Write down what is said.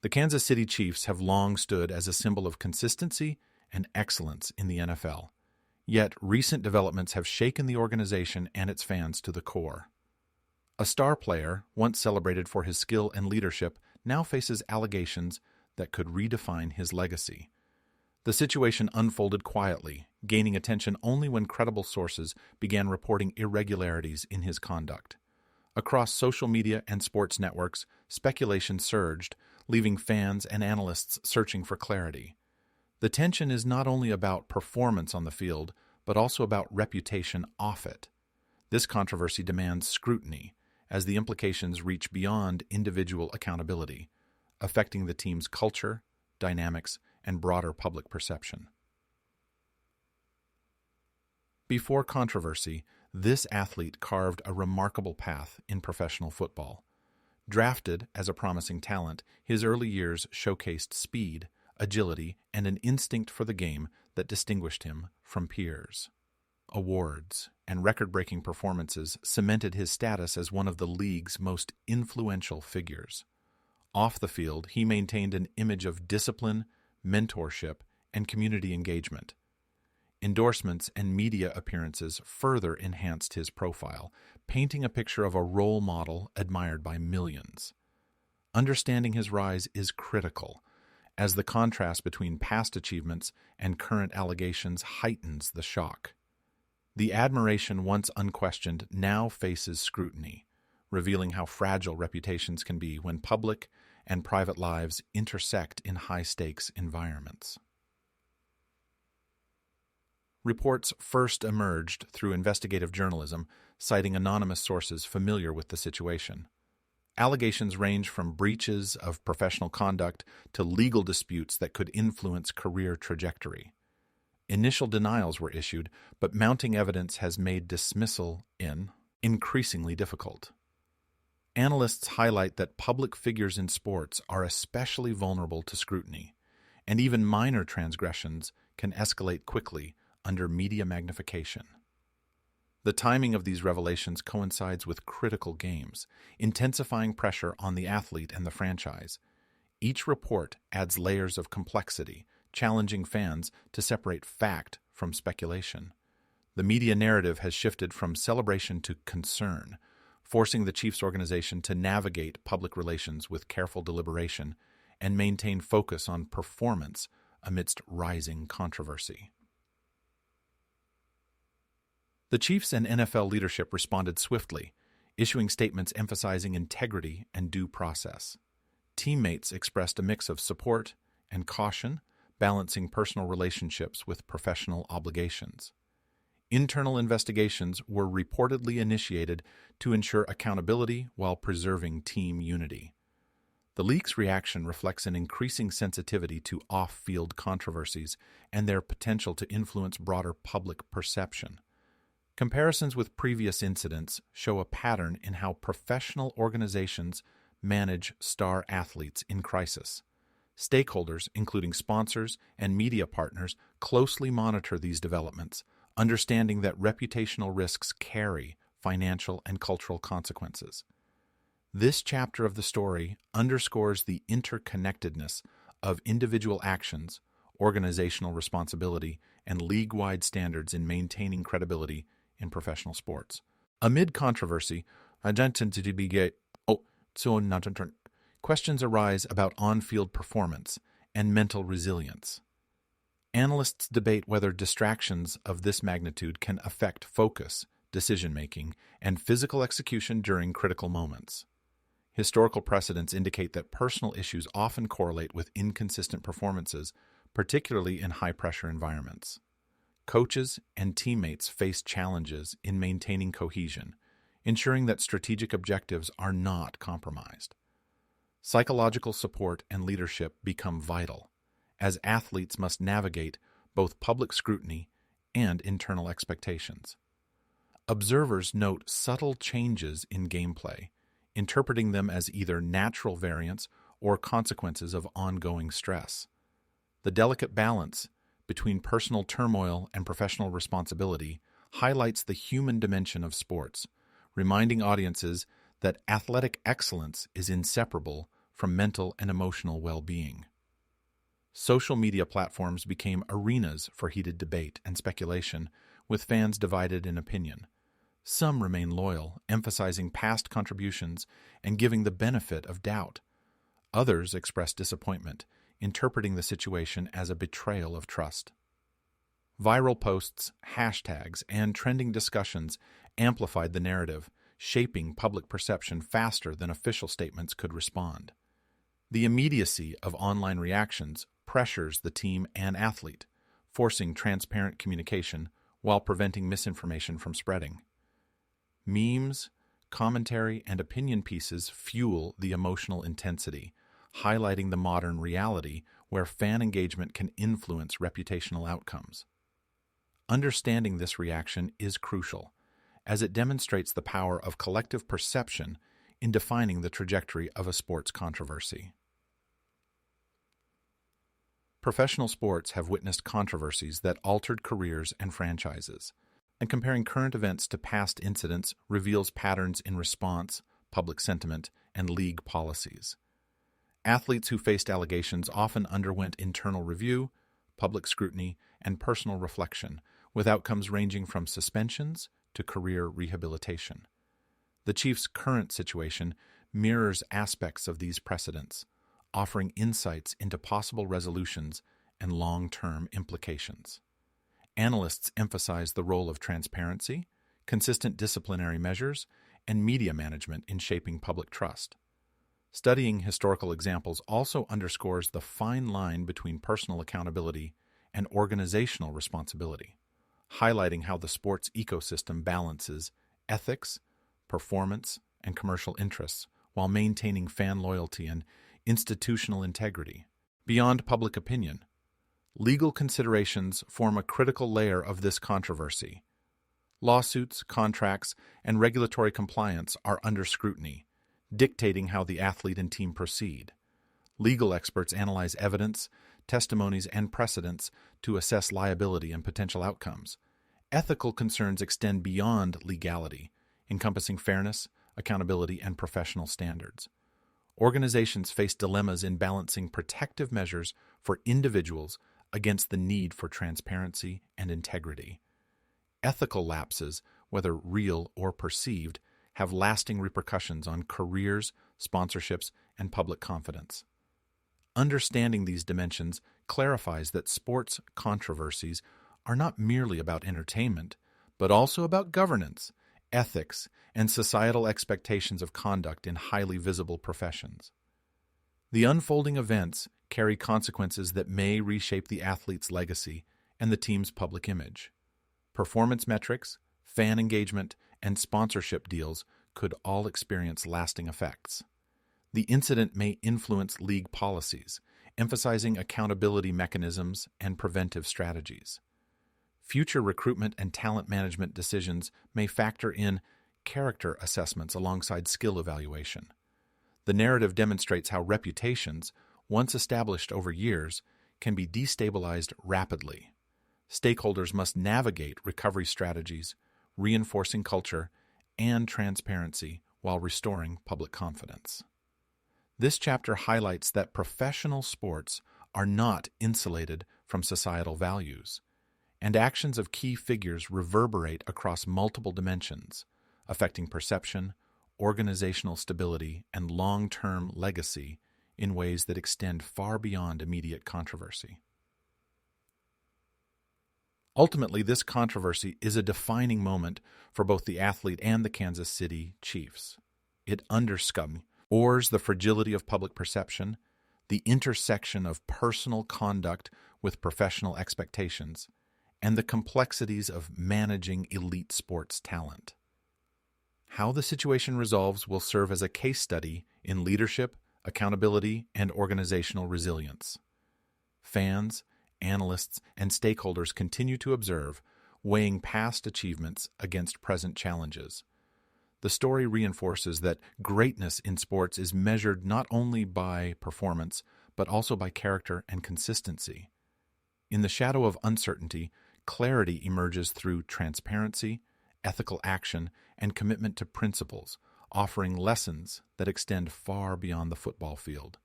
The Kansas City Chiefs have long stood as a symbol of consistency and excellence in the NFL. Yet recent developments have shaken the organization and its fans to the core. A star player, once celebrated for his skill and leadership, now faces allegations that could redefine his legacy. The situation unfolded quietly, gaining attention only when credible sources began reporting irregularities in his conduct. Across social media and sports networks, speculation surged, leaving fans and analysts searching for clarity. The tension is not only about performance on the field, but also about reputation off it. This controversy demands scrutiny, as the implications reach beyond individual accountability, affecting the team's culture, dynamics, and broader public perception. Before controversy, this athlete carved a remarkable path in professional football. Drafted as a promising talent, his early years showcased speed, agility, and an instinct for the game that distinguished him from peers. Awards and record-breaking performances cemented his status as one of the league's most influential figures. Off the field, he maintained an image of discipline, mentorship, and community engagement. Endorsements and media appearances further enhanced his profile, painting a picture of a role model admired by millions. Understanding his rise is critical, as the contrast between past achievements and current allegations heightens the shock. The admiration once unquestioned now faces scrutiny, revealing how fragile reputations can be when public and private lives intersect in high-stakes environments. Reports first emerged through investigative journalism, citing anonymous sources familiar with the situation. Allegations range from breaches of professional conduct to legal disputes that could influence career trajectory. Initial denials were issued, but mounting evidence has made dismissal increasingly difficult. Analysts highlight that public figures in sports are especially vulnerable to scrutiny, and even minor transgressions can escalate quickly under media magnification. The timing of these revelations coincides with critical games, intensifying pressure on the athlete and the franchise. Each report adds layers of complexity, challenging fans to separate fact from speculation. The media narrative has shifted from celebration to concern, forcing the Chiefs organization to navigate public relations with careful deliberation and maintain focus on performance amidst rising controversy. The Chiefs and NFL leadership responded swiftly, issuing statements emphasizing integrity and due process. Teammates expressed a mix of support and caution, balancing personal relationships with professional obligations. Internal investigations were reportedly initiated to ensure accountability while preserving team unity. The league's reaction reflects an increasing sensitivity to off-field controversies and their potential to influence broader public perception. Comparisons with previous incidents show a pattern in how professional organizations manage star athletes in crisis. Stakeholders, including sponsors and media partners, closely monitor these developments, understanding that reputational risks carry financial and cultural consequences. This chapter of the story underscores the interconnectedness of individual actions, organizational responsibility, and league-wide standards in maintaining credibility in professional sports. Amid controversy, questions arise about on-field performance and mental resilience. Analysts debate whether distractions of this magnitude can affect focus, decision-making, and physical execution during critical moments. Historical precedents indicate that personal issues often correlate with inconsistent performances, particularly in high-pressure environments. Coaches and teammates face challenges in maintaining cohesion, ensuring that strategic objectives are not compromised. Psychological support and leadership become vital, as athletes must navigate both public scrutiny and internal expectations. Observers note subtle changes in gameplay, interpreting them as either natural variants or consequences of ongoing stress. The delicate balance between personal turmoil and professional responsibility highlights the human dimension of sports, reminding audiences that athletic excellence is inseparable from mental and emotional well-being. Social media platforms became arenas for heated debate and speculation, with fans divided in opinion. Some remain loyal, emphasizing past contributions and giving the benefit of doubt. Others express disappointment, interpreting the situation as a betrayal of trust. Viral posts, hashtags, and trending discussions amplified the narrative, shaping public perception faster than official statements could respond. The immediacy of online reactions pressures the team and athlete, forcing transparent communication while preventing misinformation from spreading. Memes, commentary, and opinion pieces fuel the emotional intensity, highlighting the modern reality where fan engagement can influence reputational outcomes. Understanding this reaction is crucial, as it demonstrates the power of collective perception in defining the trajectory of a sports controversy. Professional sports have witnessed controversies that altered careers and franchises, and comparing current events to past incidents reveals patterns in response, public sentiment, and league policies. Athletes who faced allegations often underwent internal review, public scrutiny, and personal reflection, with outcomes ranging from suspensions to career rehabilitation. The Chiefs' current situation mirrors aspects of these precedents, offering insights into possible resolutions and long-term implications. Analysts emphasize the role of transparency, consistent disciplinary measures, and media management in shaping public trust. Studying historical examples also underscores the fine line between personal accountability and organizational responsibility, highlighting how the sports ecosystem balances ethics, performance, and commercial interests while maintaining fan loyalty and institutional integrity. Beyond public opinion, legal considerations form a critical layer of this controversy. Lawsuits, contracts, and regulatory compliance are under scrutiny, dictating how the athlete and team proceed. Legal experts analyze evidence, testimonies, and precedents to assess liability and potential outcomes. Ethical concerns extend beyond legality, encompassing fairness, accountability, and professional standards. Organizations face dilemmas in balancing protective measures for individuals against the need for transparency and integrity. Ethical lapses, whether real or perceived, have lasting repercussions on careers, sponsorships, and public confidence. Understanding these dimensions clarifies that sports controversies are not merely about entertainment, but also about governance, ethics, and societal expectations of conduct in highly visible professions. The unfolding events carry consequences that may reshape the athlete's legacy and the team's public image. Performance metrics, fan engagement, and sponsorship deals could all experience lasting effects. The incident may influence league policies, emphasizing accountability mechanisms and preventive strategies. Future recruitment and talent management decisions may factor in character assessments alongside skill evaluation. The narrative demonstrates how reputations, once established over years, can be destabilized rapidly. Stakeholders must navigate recovery strategies, reinforcing culture and transparency while restoring public confidence. This chapter highlights that professional sports are not insulated from societal values, and actions of key figures reverberate across multiple dimensions, affecting perception, organizational stability, and long-term legacy in ways that extend far beyond immediate controversy. Ultimately, this controversy is a defining moment for both the athlete and the Kansas City Chiefs. It underscores the fragility of public perception, the intersection of personal conduct with professional expectations, and the complexities of managing elite sports talent. How the situation resolves will serve as a case study in leadership, accountability, and organizational resilience. Fans, analysts, and stakeholders continue to observe, weighing past achievements against present challenges. The story reinforces that greatness in sports is measured not only by performance, but also by character and consistency. In the shadow of uncertainty, clarity emerges through transparency, ethical action, and commitment to principles, offering lessons that extend far beyond the football field.